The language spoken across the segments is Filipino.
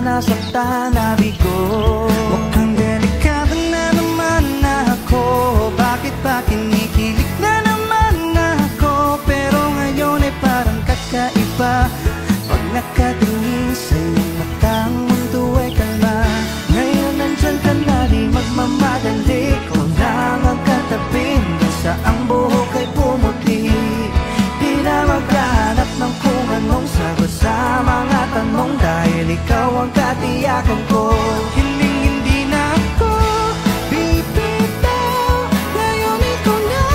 nasaktan na bigo. Mukhang delikado na naman ako. Bakit ba kinikilig na naman ako? Pero ngayon ay parang kakaiba. Pag nakatingin sa iyong matang, mundo ay kalma. Ngayon nandyan ka na, di magmamadali. Kung lang ang katabi, hanggang sa ang buhok ay pumuti. Di na maghanap ng kung anong sagot sa mga tanong, dahil ikaw ang katiyakan ko. Hindi na ako bibitaw. Ngayon ikaw na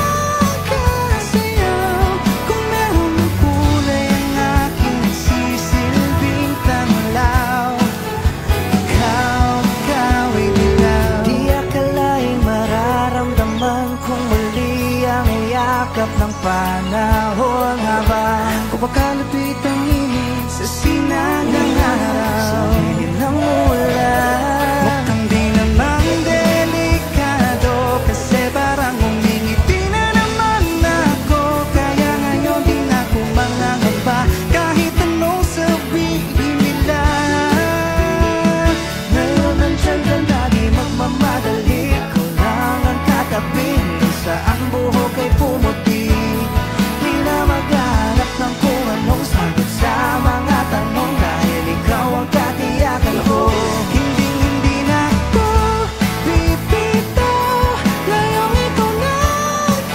kasayaw. Kung meron ng kulay ang aking nagsisilbing tanglaw. Ikaw ay dilaw. Di akalaing mararamdaman kung muli ang yakap ng panahon habang kumakalapit ang init sa sinag ng araw. Sa hili ng ulan, mukhang di naman delikado, kasi parang umingiti na naman ako. Kaya ngayon di na ako mangangamba, kahit anong sabihin nila. Ngayon nandyan ka na, di magmamadali. Ikaw lang ang katabi, hanggang sa ang buhok ay pumuti. Di na maghanap ng kung anong sagot sa mga tanong, dahil ikaw ang katiyakan ko. Hindi na ako bibitaw. Ngayong ikaw na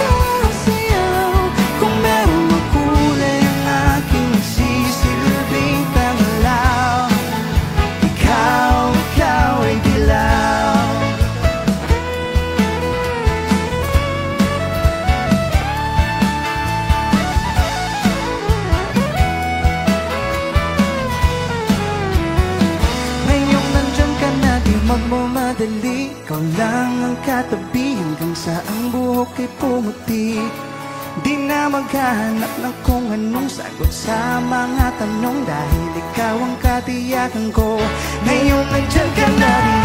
kasayaw. Kung meron ng kulay ang aking nagsisilbing tanglaw. Ikaw ay dilaw. Ngayong nandyan ka na, di magmamadali. Ikaw lang ang katabi, hanggang sa ang buhok ay pumuti. Di na maghahanap ng kung anong sagot sa mga tanong, dahil ikaw ang katiyakan ko. Ngayong nandyan ka na, di